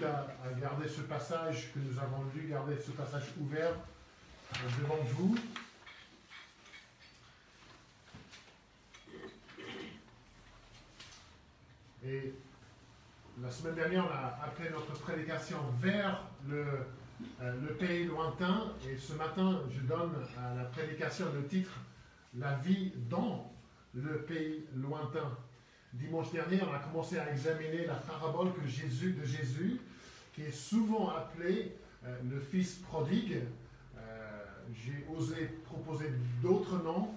invite à garder ce passage que nous avons lu, garder ce passage ouvert devant vous. Et la semaine dernière, on a appelé notre prédication vers le pays lointain. Et ce matin, je donne à la prédication le titre « La vie dans le pays lointain ». Dimanche dernier, on a commencé à examiner la parabole de Jésus, qui est souvent appelée le fils prodigue. J'ai osé proposer d'autres noms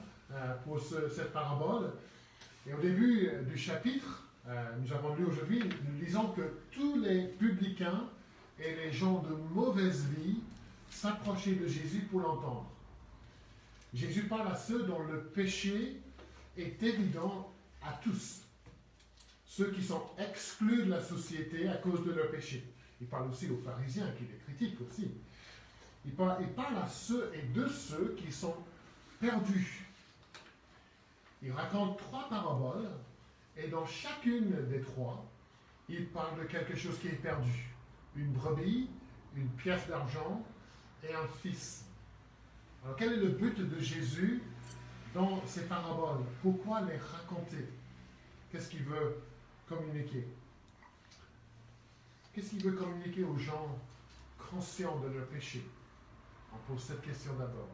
pour cette parabole. Et au début du chapitre, nous avons lu aujourd'hui, nous lisons que tous les publicains et les gens de mauvaise vie s'approchaient de Jésus pour l'entendre. Jésus parle à ceux dont le péché est évident à tous. Ceux qui sont exclus de la société à cause de leur péché. Il parle aussi aux pharisiens qui les critiquent aussi. Il parle à ceux et de ceux qui sont perdus. Il raconte 3 paraboles et dans chacune des 3, il parle de quelque chose qui est perdu. Une brebis, une pièce d'argent et un fils. Alors quel est le but de Jésus dans ces paraboles? Pourquoi les raconter? Qu'est-ce qu'il veut communiquer? Qu'est-ce qu'il veut communiquer aux gens conscients de leur péché? On pose cette question d'abord.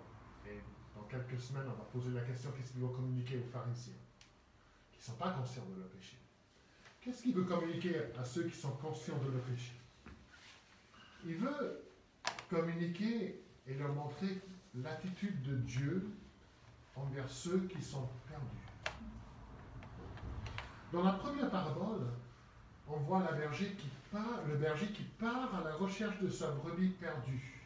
Et dans quelques semaines, on va poser la question qu'est-ce qu'il veut communiquer aux pharisiens qui ne sont pas conscients de leur péché? Qu'est-ce qu'il veut communiquer à ceux qui sont conscients de leur péché? Il veut communiquer et leur montrer l'attitude de Dieu envers ceux qui sont perdus. Dans la première parabole, on voit le berger qui part à la recherche de sa brebis perdue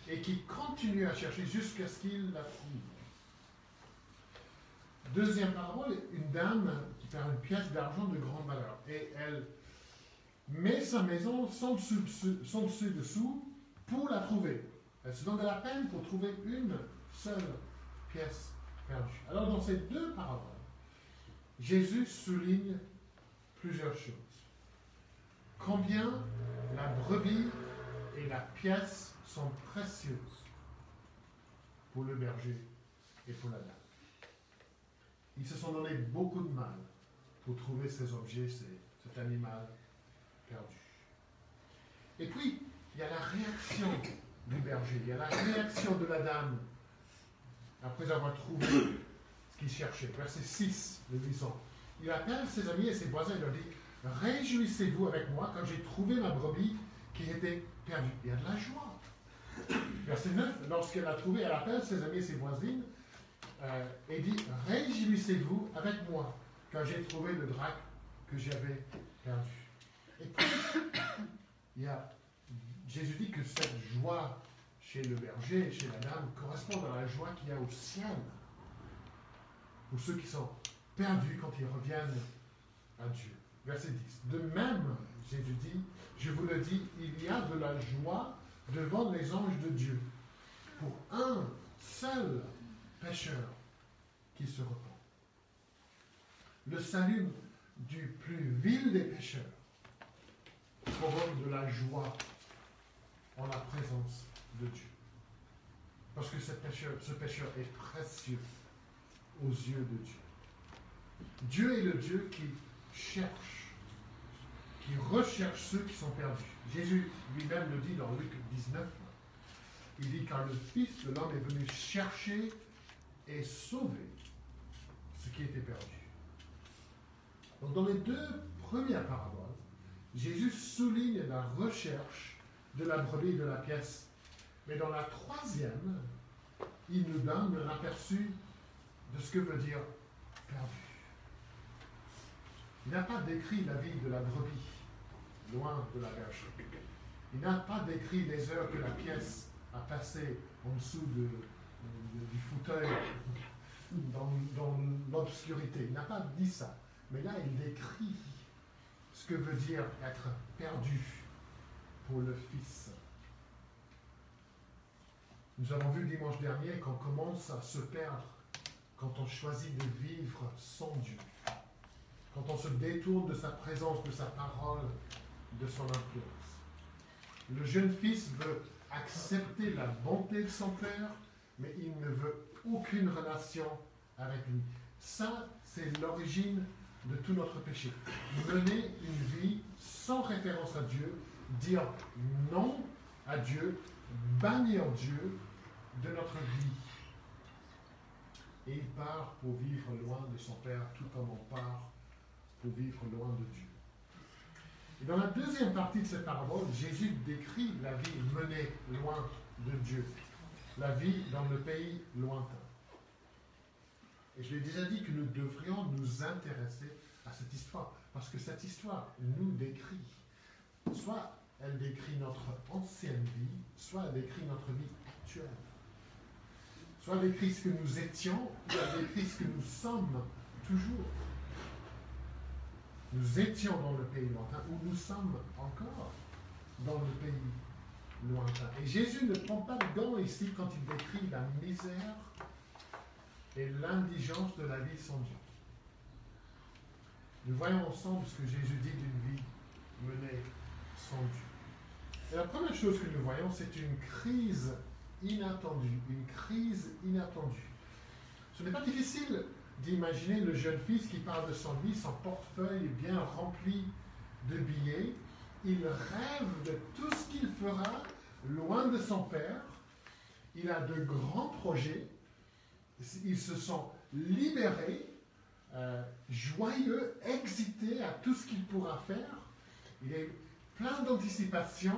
et qui continue à chercher jusqu'à ce qu'il la trouve. Deuxième parabole, une dame qui perd une pièce d'argent de grande valeur et elle met sa maison sans dessus-dessous pour la trouver. Elle se donne de la peine pour trouver une seule pièce perdue. Alors dans ces 2 paraboles, Jésus souligne plusieurs choses. Combien la brebis et la pièce sont précieuses pour le berger et pour la dame. Ils se sont donné beaucoup de mal pour trouver ces objets, cet animal perdu. Et puis, il y a la réaction du berger, il y a la réaction de la dame après avoir trouvé ce qu'il cherchait. Verset 6, le lisons. Il appelle ses amis et ses voisins et leur dit « Réjouissez-vous avec moi quand j'ai trouvé ma brebis qui était perdue. » Il y a de la joie. Verset 9, lorsqu'elle l'a trouvé, elle appelle ses amis et ses voisines et dit « Réjouissez-vous avec moi quand j'ai trouvé le drac que j'avais perdu. » Et puis, Jésus dit que cette joie chez le berger, chez la dame, correspond à la joie qu'il y a au ciel. Pour ceux qui sont perdus quand ils reviennent à Dieu. Verset 10. De même, Jésus dit, je vous le dis, il y a de la joie devant les anges de Dieu pour un seul pécheur qui se repent. Le salut du plus vil des pécheurs provoque de la joie en la présence de Dieu. Parce que ce pécheur est précieux aux yeux de Dieu. Dieu est le Dieu qui cherche, qui recherche ceux qui sont perdus. Jésus lui-même le dit dans Luc 19. Il dit, car le Fils de l'homme est venu chercher et sauver ce qui était perdu. Donc dans les 2 premières paraboles, Jésus souligne la recherche de la brebis et de la pièce. Mais dans la 3e, il nous donne un aperçu de ce que veut dire perdu. Il n'a pas décrit la vie de la brebis, loin de la bergerie. Il n'a pas décrit les heures que la pièce a passées en dessous du fauteuil, dans l'obscurité. Il n'a pas dit ça. Mais là, il décrit ce que veut dire être perdu pour le Fils. Nous avons vu dimanche dernier qu'on commence à se perdre quand on choisit de vivre sans Dieu. Quand on se détourne de sa présence, de sa parole, de son influence. Le jeune fils veut accepter la bonté de son père, mais il ne veut aucune relation avec lui. Ça, c'est l'origine de tout notre péché. Mener une vie sans référence à Dieu, dire non à Dieu, bannir Dieu de notre vie. Et il part pour vivre loin de son Père, tout comme on part pour vivre loin de Dieu. Et dans la deuxième partie de cette parabole, Jésus décrit la vie menée loin de Dieu, la vie dans le pays lointain. Et je l'ai déjà dit que nous devrions nous intéresser à cette histoire, parce que cette histoire nous décrit. Soit elle décrit notre ancienne vie, soit elle décrit notre vie actuelle. Soit elle décrit ce que nous étions, ou elle décrit ce que nous sommes toujours. Nous étions dans le pays lointain, ou nous sommes encore dans le pays lointain. Et Jésus ne prend pas de gants ici quand il décrit la misère et l'indigence de la vie sans Dieu. Nous voyons ensemble ce que Jésus dit d'une vie menée sans Dieu. Et la première chose que nous voyons, c'est une crise inattendue. Une crise inattendue. Ce n'est pas difficile d'imaginer le jeune fils qui part de son lit, son portefeuille bien rempli de billets. Il rêve de tout ce qu'il fera loin de son père. Il a de grands projets. Il se sent libéré, joyeux, excité à tout ce qu'il pourra faire. Il est plein d'anticipation.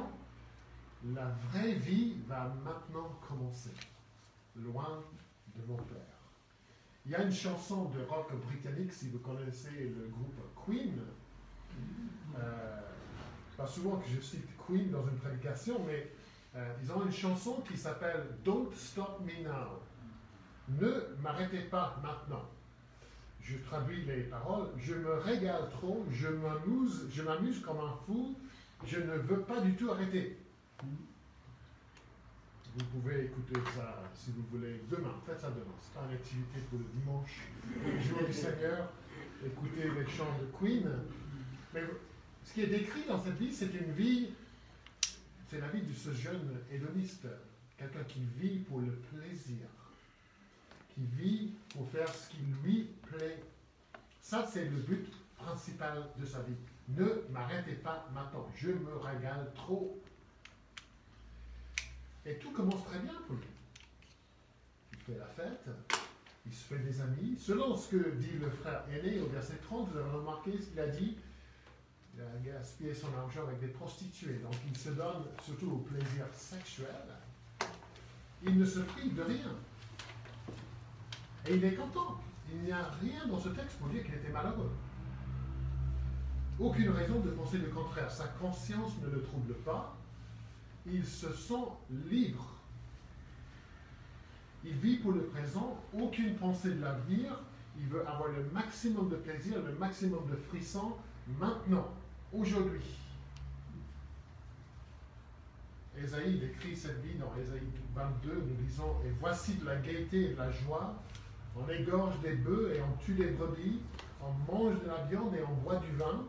La vraie vie va maintenant commencer, loin de mon père. Il y a une chanson de rock britannique, si vous connaissez le groupe Queen. Pas souvent que je cite Queen dans une prédication, mais ils ont une chanson qui s'appelle « Don't Stop Me Now ». Ne m'arrêtez pas maintenant. Je traduis les paroles. Je me régale trop, je m'amuse comme un fou, je ne veux pas du tout arrêter. Vous pouvez écouter ça si vous voulez demain. Faites ça demain. C'est pas une activité pour le dimanche. Le jour du Seigneur, écoutez les chants de Queen. Mais ce qui est décrit dans cette vie, c'est une vie, c'est la vie de ce jeune hédoniste. Quelqu'un qui vit pour le plaisir. Qui vit pour faire ce qui lui plaît. Ça, c'est le but principal de sa vie. Ne m'arrêtez pas maintenant. Je me régale trop. Et tout commence très bien pour lui. Il fait la fête, il se fait des amis. Selon ce que dit le frère aîné au verset 30, vous avez remarqué ce qu'il a dit. Il a gaspillé son argent avec des prostituées. Donc il se donne surtout au plaisir sexuel. Il ne se prive de rien. Et il est content. Il n'y a rien dans ce texte pour dire qu'il était malheureux. Aucune raison de penser le contraire. Sa conscience ne le trouble pas. Il se sent libre. Il vit pour le présent, aucune pensée de l'avenir. Il veut avoir le maximum de plaisir, le maximum de frissons maintenant, aujourd'hui. Ésaïe décrit cette vie dans Ésaïe 22, nous disons « Et voici de la gaieté et de la joie, on égorge des bœufs et on tue des brebis, on mange de la viande et on boit du vin,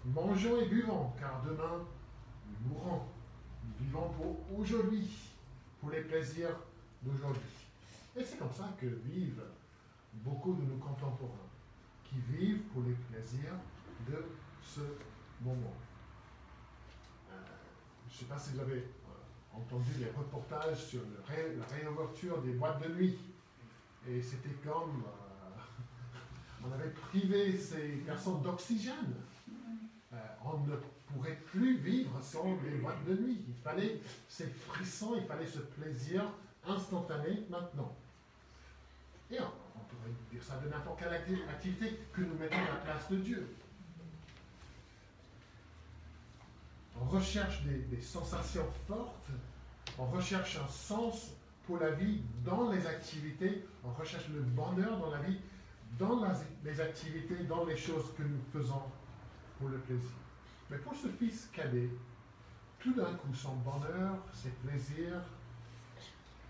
mangeons et buvons, car demain nous mourrons. Nous vivons pour aujourd'hui, pour les plaisirs d'aujourd'hui. » Et c'est comme ça que vivent beaucoup de nos contemporains, qui vivent pour les plaisirs de ce moment. Je ne sais pas si vous avez entendu les reportages sur la réouverture des boîtes de nuit. Et c'était comme on avait privé ces personnes d'oxygène. On ne pourrait plus vivre sans les boîtes de nuit. Il fallait ces frissons, il fallait ce plaisir instantané maintenant. Et on pourrait dire ça de n'importe quelle activité que nous mettons à la place de Dieu. On recherche des sensations fortes, on recherche un sens pour la vie dans les activités, on recherche le bonheur dans la vie, dans les activités, dans les choses que nous faisons pour le plaisir. Mais pour ce fils cadet, tout d'un coup, son bonheur, ses plaisirs,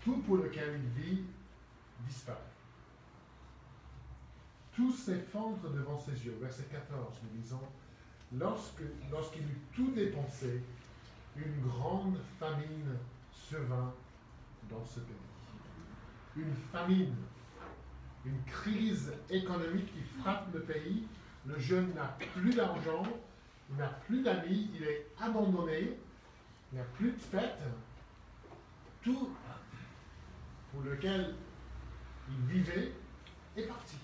tout pour lequel il vit, disparaît. Tout s'effondre devant ses yeux. Verset 14, nous disons, lorsqu'il eut tout dépensé, une grande famine survint dans ce pays. Une famine, une crise économique qui frappe le pays. Le jeune n'a plus d'argent, il n'a plus d'amis, il est abandonné, il n'y a plus de fête. Tout pour lequel il vivait est parti.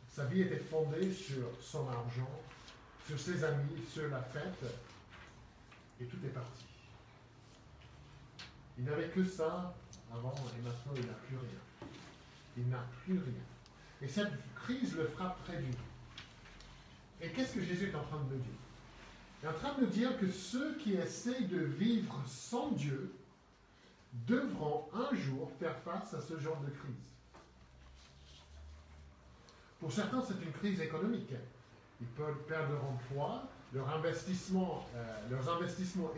Sa vie était fondée sur son argent, sur ses amis, sur la fête, et tout est parti. Il n'avait que ça avant et maintenant il n'a plus rien. Il n'a plus rien. Et cette crise le frappe très dur. Et qu'est-ce que Jésus est en train de nous dire? Il est en train de nous dire que ceux qui essaient de vivre sans Dieu devront un jour faire face à ce genre de crise. Pour certains, c'est une crise économique. Ils peuvent perdre leur emploi, leurs investissements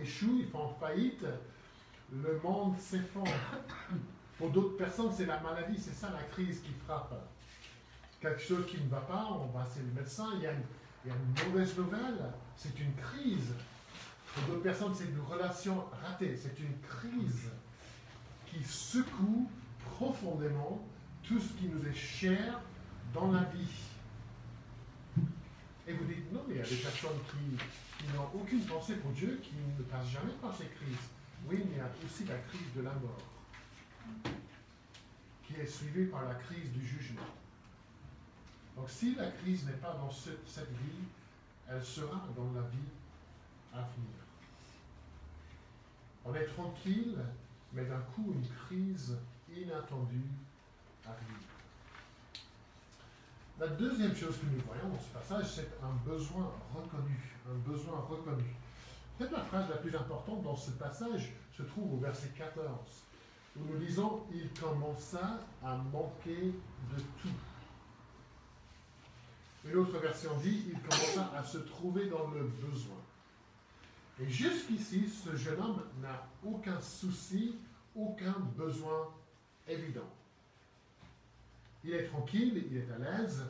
échouent, ils font faillite, le monde s'effondre. Pour d'autres personnes, c'est la maladie, c'est ça la crise qui frappe. Quelque chose qui ne va pas, on va chez le médecin, il y a une mauvaise nouvelle, c'est une crise. Pour d'autres personnes, c'est une relation ratée, c'est une crise qui secoue profondément tout ce qui nous est cher dans la vie. Et vous dites, non, mais il y a des personnes qui n'ont aucune pensée pour Dieu, qui ne passent jamais par ces crises. Oui, mais il y a aussi la crise de la mort, qui est suivie par la crise du jugement. Donc si la crise n'est pas dans cette vie, elle sera dans la vie à venir. On est tranquille, mais d'un coup, une crise inattendue arrive. La deuxième chose que nous voyons dans ce passage, c'est un besoin reconnu. Un besoin reconnu. Peut-être la phrase la plus importante dans ce passage se trouve au verset 14, où nous lisons « Il commença à manquer de tout ». Une autre version dit « Il commença à se trouver dans le besoin ». Et jusqu'ici, ce jeune homme n'a aucun souci, aucun besoin évident. Il est tranquille, il est à l'aise,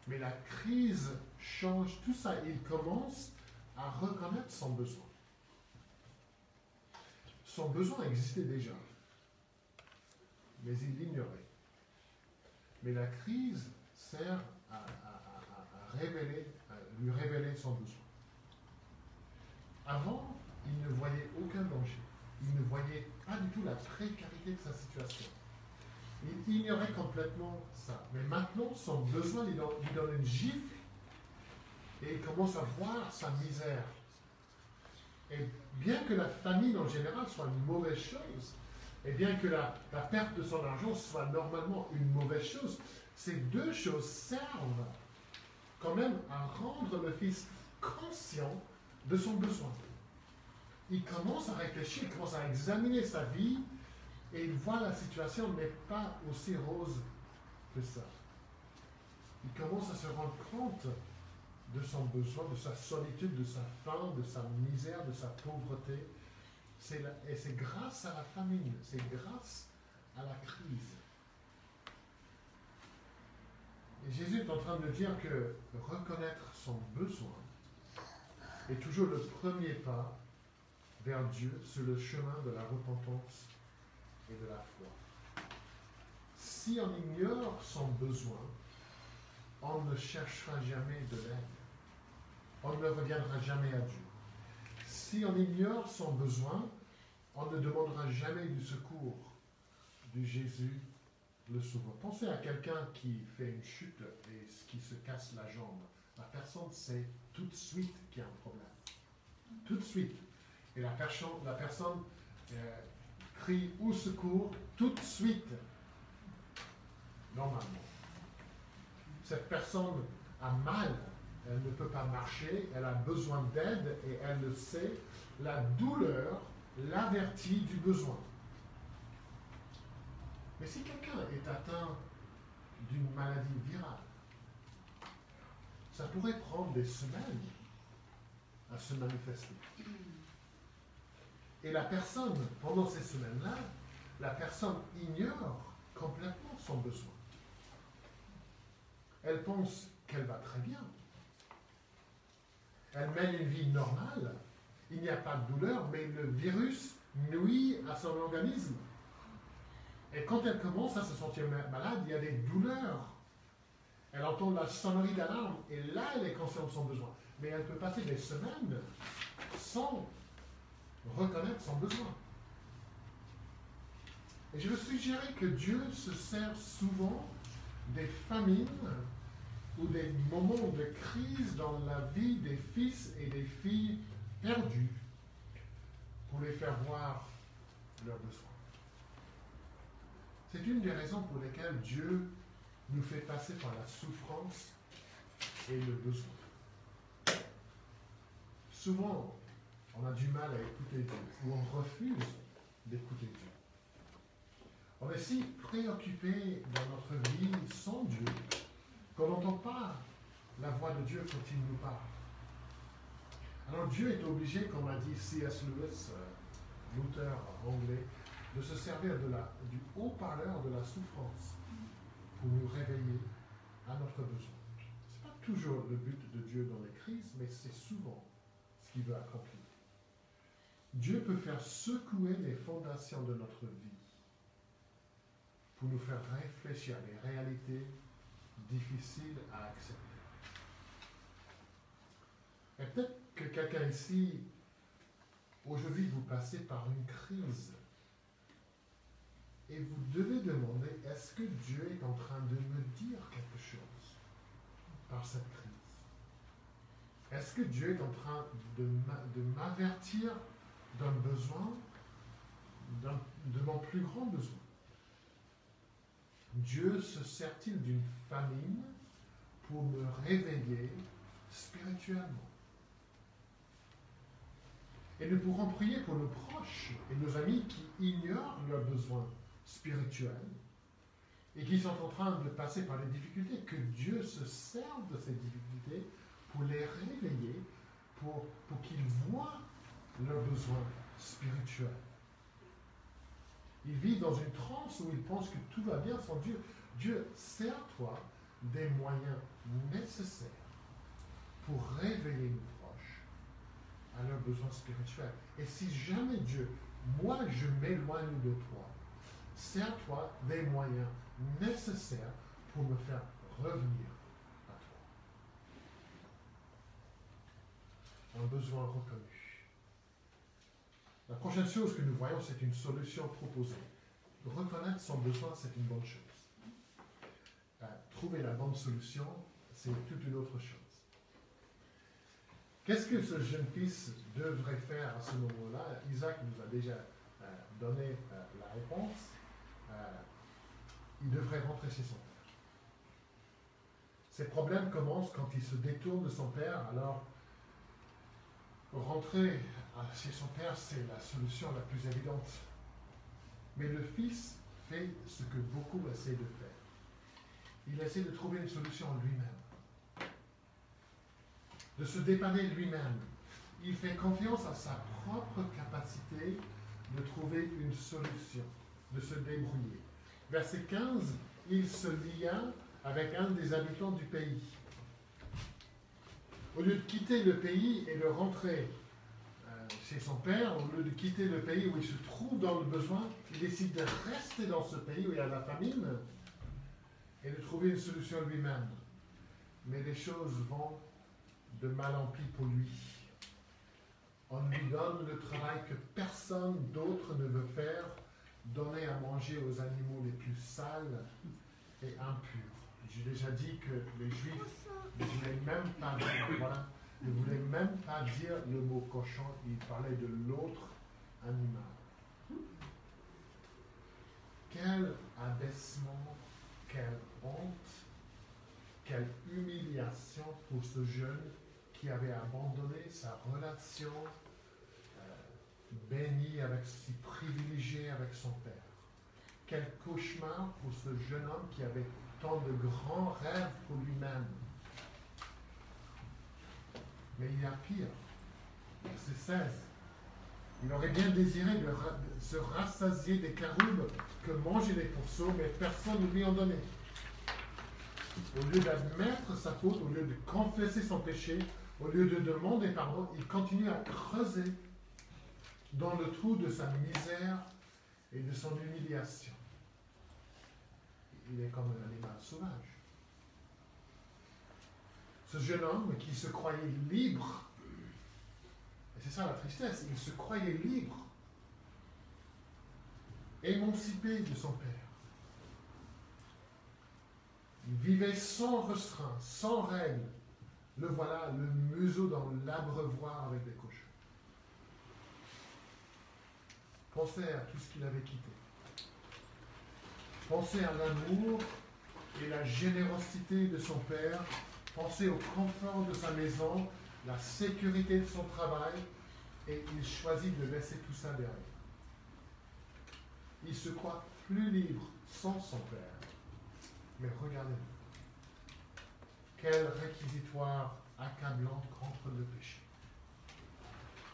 mais la crise change tout ça. Il commence à reconnaître son besoin. Son besoin existait déjà, mais il l'ignorait. Mais la crise sert à lui révéler son besoin. Avant, il ne voyait aucun danger. Il ne voyait pas du tout la précarité de sa situation. Il ignorait complètement ça. Mais maintenant, son besoin lui donne une gifle et il commence à voir sa misère. Et bien que la famine en général soit une mauvaise chose, et bien que la perte de son argent soit normalement une mauvaise chose, ces deux choses servent quand même à rendre le fils conscient de son besoin. Il commence à réfléchir, il commence à examiner sa vie, et il voit la situation n'est pas aussi rose que ça. Il commence à se rendre compte de son besoin, de sa solitude, de sa faim, de sa misère, de sa pauvreté. Et c'est grâce à la famine, c'est grâce à la crise. Et Jésus est en train de dire que reconnaître son besoin est toujours le premier pas vers Dieu sur le chemin de la repentance et de la foi. Si on ignore son besoin, on ne cherchera jamais de l'aide. On ne reviendra jamais à Dieu. Si on ignore son besoin, on ne demandera jamais du secours de Jésus le Sauveur. Pensez à quelqu'un qui fait une chute et qui se casse la jambe. La personne sait tout de suite qu'il y a un problème. Tout de suite. Et la personne crie au secours tout de suite. Normalement. Cette personne a mal, elle ne peut pas marcher, elle a besoin d'aide et elle le sait. La douleur l'avertit du besoin. Mais si quelqu'un est atteint d'une maladie virale, ça pourrait prendre des semaines à se manifester. Et la personne, pendant ces semaines-là, la personne ignore complètement son besoin. Elle pense qu'elle va très bien. elle mène une vie normale, il n'y a pas de douleur, mais le virus nuit à son organisme. Et quand elle commence à se sentir malade, il y a des douleurs. Elle entend la sonnerie d'alarme, et là, elle est consciente de son besoin. Mais elle peut passer des semaines sans reconnaître son besoin. Et je veux suggérer que Dieu se sert souvent des famines ou des moments de crise dans la vie des fils et des filles perdus pour les faire voir leurs besoins. C'est une des raisons pour lesquelles Dieu nous fait passer par la souffrance et le besoin. Souvent, on a du mal à écouter Dieu, ou on refuse d'écouter Dieu. On est si préoccupé dans notre vie sans Dieu qu'on n'entend pas la voix de Dieu quand il nous parle. Alors Dieu est obligé, comme a dit C.S. Lewis, l'auteur anglais, de se servir du haut-parleur de la souffrance pour nous réveiller à notre besoin. Ce n'est pas toujours le but de Dieu dans les crises, mais c'est souvent ce qu'il veut accomplir. Dieu peut faire secouer les fondations de notre vie pour nous faire réfléchir à des réalités difficiles à accepter. Et peut-être que quelqu'un ici, aujourd'hui, vous passez par une crise et vous devez demander, est-ce que Dieu est en train de me dire quelque chose par cette crise? Est-ce que Dieu est en train de m'avertir d'un besoin, de mon plus grand besoin? Dieu se sert-il d'une famine pour me réveiller spirituellement? Et nous pourrons prier pour nos proches et nos amis qui ignorent leurs besoins spirituels et qui sont en train de passer par des difficultés, que Dieu se serve de ces difficultés pour les réveiller, pour qu'ils voient leurs besoins spirituels. Ils vivent dans une transe où ils pensent que tout va bien sans Dieu. Dieu, sers-toi des moyens nécessaires pour réveiller nos proches à leurs besoins spirituels. Et si jamais Dieu, moi je m'éloigne de toi, sers-toi des moyens nécessaires pour me faire revenir à toi. Un besoin reconnu. La prochaine chose que nous voyons, c'est une solution proposée. Reconnaître son besoin, c'est une bonne chose. Trouver la bonne solution, c'est toute une autre chose. Qu'est-ce que ce jeune fils devrait faire à ce moment-là? Isaac nous a déjà donné la réponse. Il devrait rentrer chez son père. Ses problèmes commencent quand il se détourne de son père, alors rentrer chez son père, c'est la solution la plus évidente. Mais le fils fait ce que beaucoup essaient de faire. Il essaie de trouver une solution lui-même, de se dépanner lui-même. Il fait confiance à sa propre capacité de trouver une solution, de se débrouiller. Verset 15, il se lia avec un des habitants du pays. Au lieu de quitter le pays et de rentrer chez son père, au lieu de quitter le pays où il se trouve dans le besoin, il décide de rester dans ce pays où il y a la famine et de trouver une solution lui-même. Mais les choses vont de mal en pis pour lui. On lui donne le travail que personne d'autre ne veut faire, donner à manger aux animaux les plus sales et impurs. J'ai déjà dit que les Juifs ne voulaient même pas dire, voilà, ne voulaient même pas dire le mot cochon, ils parlaient de l'autre animal. Quel abaissement, quelle honte, quelle humiliation pour ce jeune qui avait abandonné sa relation bénie, si privilégiée avec son père. Quel cauchemar pour ce jeune homme qui avait tant de grands rêves pour lui-même. Mais il y a pire. Verset 16. Il aurait bien désiré de se rassasier des caroubes que mangeaient les pourceaux, mais personne ne lui en donnait. Au lieu d'admettre sa faute, au lieu de confesser son péché, Au lieu de demander pardon, il continue à creuser dans le trou de sa misère et de son humiliation. Il est comme un animal sauvage. Ce jeune homme qui se croyait libre, et c'est ça la tristesse, il se croyait libre, émancipé de son père. Il vivait sans restreint, sans règle. Le voilà, le museau dans l'abreuvoir avec des cochons. Pensez à tout ce qu'il avait quitté. Pensez à l'amour et la générosité de son père. Pensez au confort de sa maison, la sécurité de son travail, et il choisit de laisser tout ça derrière. Il se croit plus libre sans son père. Mais regardez, quel réquisitoire accablant contre le péché,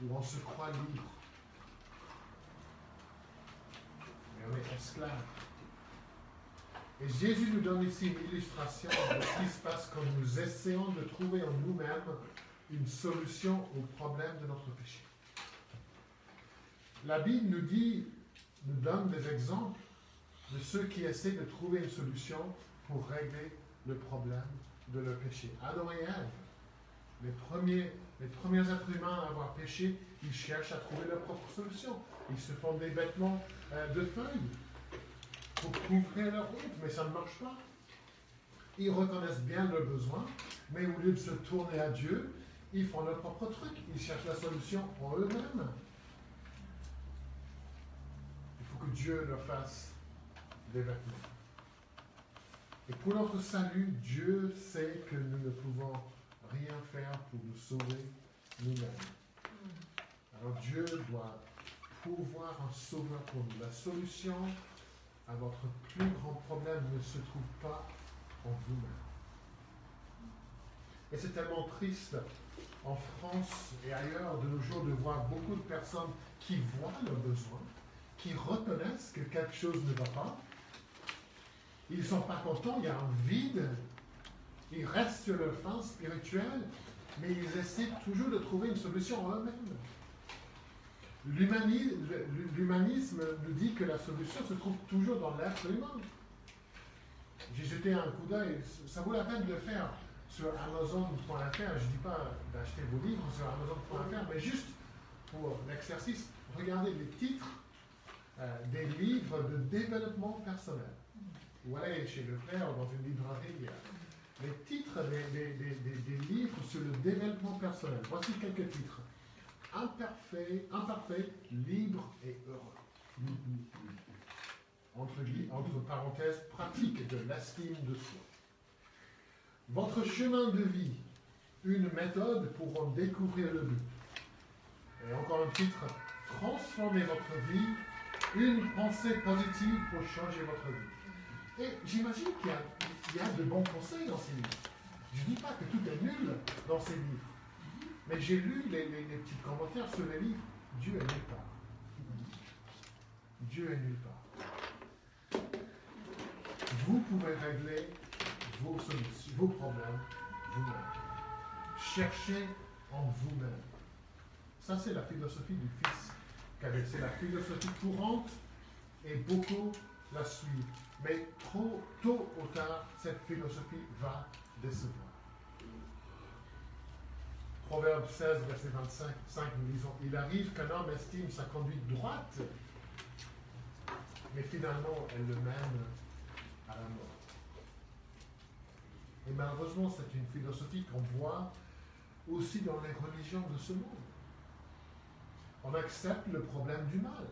où on se croit libre, mais on est esclave. Et Jésus nous donne ici une illustration de ce qui se passe quand nous essayons de trouver en nous-mêmes une solution au problème de notre péché. La Bible nous donne des exemples de ceux qui essaient de trouver une solution pour régler le problème de leur péché. Adam et Ève, les premiers êtres humains à avoir péché, ils cherchent à trouver leur propre solution. Ils se font des vêtements de feuilles pour couvrir leur honte, mais ça ne marche pas. Ils reconnaissent bien leurs besoins, mais au lieu de se tourner à Dieu, ils font leur propre truc. Ils cherchent la solution en eux-mêmes. Il faut que Dieu leur fasse des vêtements. Et pour notre salut, Dieu sait que nous ne pouvons rien faire pour nous sauver nous-mêmes. Alors Dieu doit pourvoir un sauveur pour nous. La solution à votre plus grand problème ne se trouve pas en vous-même. Et c'est tellement triste en France et ailleurs de nos jours de voir beaucoup de personnes qui voient leurs besoins, qui reconnaissent que quelque chose ne va pas. Ils ne sont pas contents, il y a un vide. Ils restent sur leur faim spirituelle, mais ils essaient toujours de trouver une solution en eux-mêmes. L'humanisme nous dit que la solution se trouve toujours dans l'être humain. J'ai jeté un coup d'œil, ça vaut la peine de le faire sur Amazon.fr. Je ne dis pas d'acheter vos livres sur Amazon.fr, mais juste pour l'exercice, regardez les titres des livres de développement personnel. Ou allez chez Leclerc ou dans une librairie, les titres des livres sur le développement personnel. Voici quelques titres. Imparfait, libre et heureux. Entre parenthèses, pratique de l'estime de soi. Votre chemin de vie, une méthode pour en découvrir le but. Et encore un titre, transformez votre vie, une pensée positive pour changer votre vie. Et j'imagine qu'il y a de bons conseils dans ces livres. Je ne dis pas que tout est nul dans ces livres. Mais j'ai lu les petits commentaires sur les livres. Dieu est nulle part. Dieu est nulle part. Vous pouvez régler vos solutions, vos problèmes vous-même. Cherchez en vous-même. Ça, c'est la philosophie du Fils. C'est la philosophie courante et beaucoup la suivent. Mais tôt ou tard, cette philosophie va décevoir. Proverbe 16, verset 25, nous lisons, « Il arrive qu'un homme estime sa conduite droite, mais finalement, elle le mène à la mort. » Et malheureusement, c'est une philosophie qu'on voit aussi dans les religions de ce monde. On accepte le problème du mal.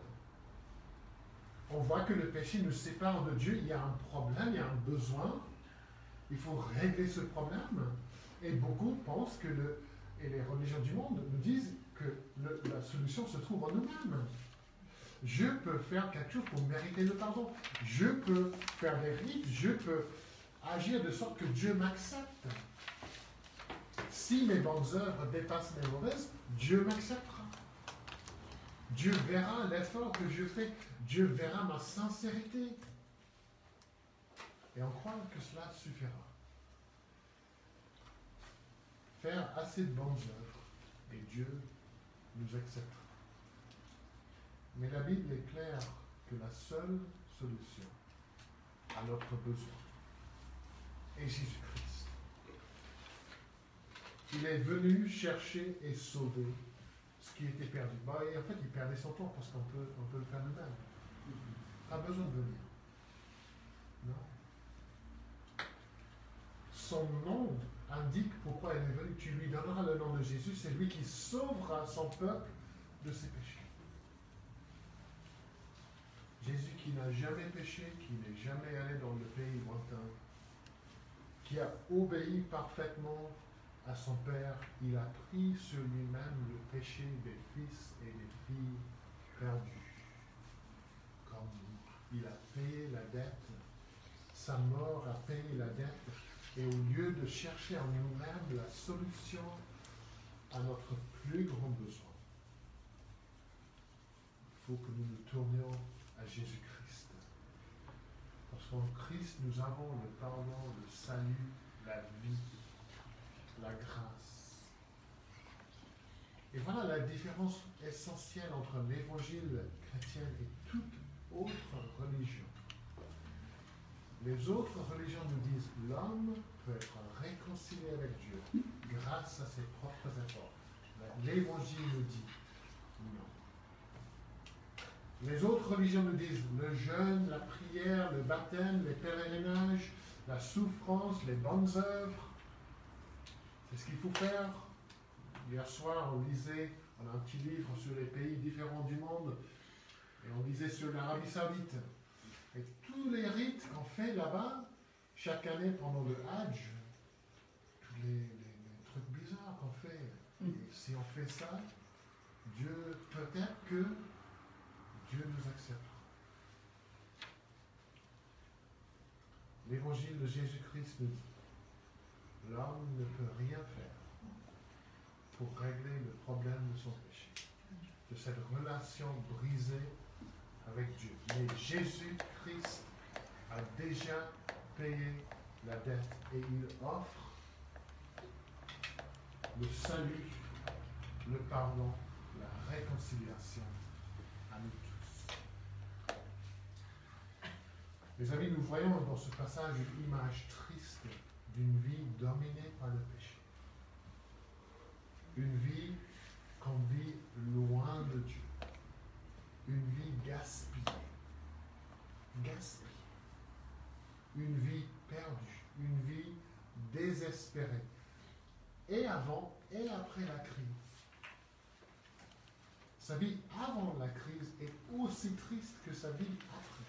On voit que le péché nous sépare de Dieu. Il y a un problème, il y a un besoin. Il faut régler ce problème. Et beaucoup pensent que et les religions du monde nous disent que la solution se trouve en nous-mêmes. Je peux faire quelque chose pour mériter le pardon. Je peux faire des rites. Je peux agir de sorte que Dieu m'accepte. Si mes bonnes œuvres dépassent mes mauvaises, Dieu m'acceptera. Dieu verra l'effort que je fais. Dieu verra ma sincérité. Et on croit que cela suffira. faire assez de bonnes œuvres et Dieu nous acceptera. Mais la Bible est claire que la seule solution à notre besoin est Jésus-Christ. Il est venu chercher et sauver ce qui était perdu. Et en fait, il perdait son temps parce qu'on peut le faire nous-mêmes. Pas besoin de venir. Non. Son nom indique pourquoi il est venu. Tu lui donneras le nom de Jésus. C'est lui qui sauvera son peuple de ses péchés. Jésus qui n'a jamais péché, qui n'est jamais allé dans le pays lointain, qui a obéi parfaitement à son Père, il a pris sur lui-même le péché des fils et des filles perdus. Comme nous. Il a payé la dette, sa mort a payé la dette, et au lieu de chercher en nous-mêmes la solution à notre plus grand besoin, il faut que nous nous tournions à Jésus-Christ. Parce qu'en Christ, nous avons le pardon, le salut, la vie, la grâce. Et voilà la différence essentielle entre l'évangile chrétien et toute autre religion. Les autres religions nous disent que l'homme peut être réconcilié avec Dieu grâce à ses propres efforts. L'évangile nous dit non. Les autres religions nous disent le jeûne, la prière, le baptême, les pèlerinages, la souffrance, les bonnes œuvres. C'est ce qu'il faut faire. Hier soir, on lisait un petit livre sur les pays différents du monde et on lisait sur l'Arabie Saoudite. Et tous les rites qu'on fait là-bas, chaque année pendant le Hajj, tous les trucs bizarres qu'on fait, et si on fait ça, Dieu, peut-être que Dieu nous acceptera. L'évangile de Jésus-Christ nous dit, l'homme ne peut rien faire pour régler le problème de son péché, de cette relation brisée avec Dieu. Mais Jésus-Christ a déjà payé la dette et il offre le salut, le pardon, la réconciliation à nous tous. Les amis, nous voyons dans ce passage une image triste d'une vie dominée par le péché. Une vie qu'on vit loin de Dieu. Une vie gaspillée. Gaspillée. Une vie perdue. Une vie désespérée. Et avant et après la crise. Sa vie avant la crise est aussi triste que sa vie après.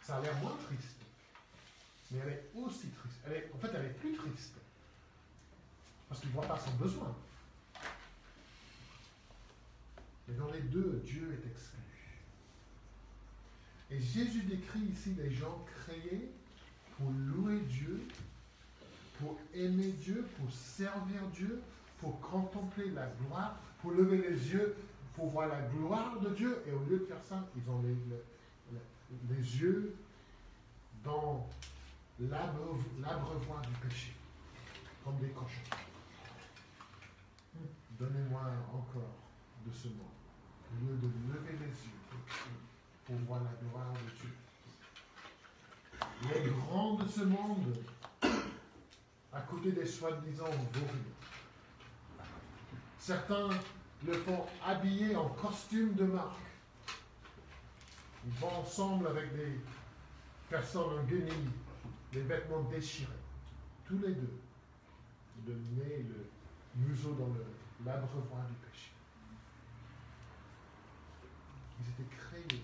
Ça a l'air moins triste. Mais elle est aussi triste. En fait, elle est plus triste. Parce qu'il ne voit pas son besoin. Mais dans les deux, Dieu est exclu. Et Jésus décrit ici les gens créés pour louer Dieu, pour aimer Dieu, pour servir Dieu, pour contempler la gloire, pour lever les yeux, pour voir la gloire de Dieu. Et au lieu de faire ça, ils ont les yeux dans l'abreuvoir du péché, comme des cochons. Donnez-moi encore de ce monde, au lieu de lever les yeux pour voir la gloire de Dieu. Les grands de ce monde, à côté des soi-disant vauriens. Certains le font habiller en costume de marque. Ils vont ensemble avec des personnes en guenilles, des vêtements déchirés. Tous les deux, le nez, le museau dans l'abreuvoir du péché. Ils étaient créés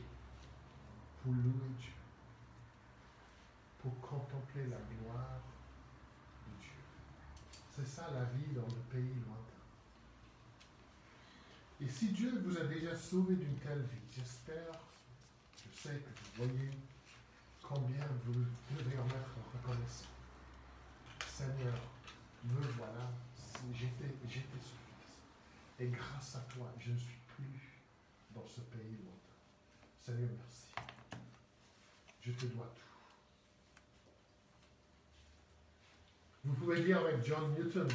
pour louer Dieu, pour contempler la gloire de Dieu. C'est ça la vie dans le pays lointain. Et si Dieu vous a déjà sauvé d'une telle vie, j'espère, je sais que vous voyez combien vous devez en être reconnaissant. Seigneur, me voilà, j'étais ce fils. Et grâce à toi, je ne suis plus dans ce pays lointain. Seigneur, merci. Je te dois tout. Vous pouvez lire avec John Newton,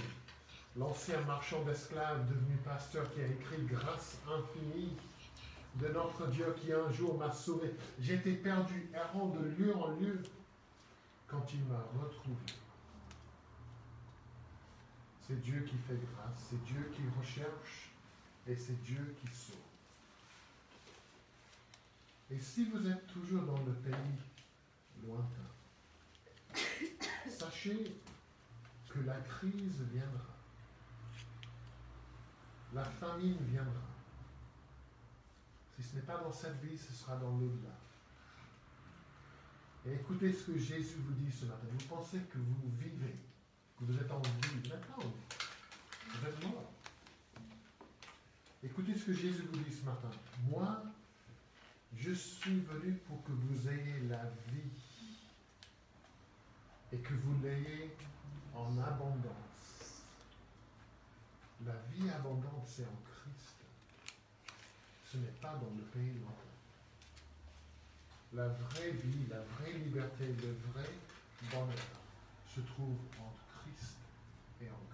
l'ancien marchand d'esclaves devenu pasteur, qui a écrit « Grâce infinie de notre Dieu qui un jour m'a sauvé. J'étais perdu, errant de lieu en lieu, quand il m'a retrouvé. » C'est Dieu qui fait grâce, c'est Dieu qui recherche et c'est Dieu qui sauve. Et si vous êtes toujours dans le pays lointain, sachez que la crise viendra. La famine viendra. Si ce n'est pas dans cette vie, ce sera dans l'au-delà. Et écoutez ce que Jésus vous dit ce matin. Vous pensez que vous vivez, que vous êtes en vie. Maintenant, vous êtes mort. Écoutez ce que Jésus vous dit ce matin. Moi, je suis venu pour que vous ayez la vie et que vous l'ayez en abondance. La vie abondante, c'est en Christ. Ce n'est pas dans le pays lointain. La vraie vie, la vraie liberté, le vrai bonheur se trouve entre Christ et en Christ.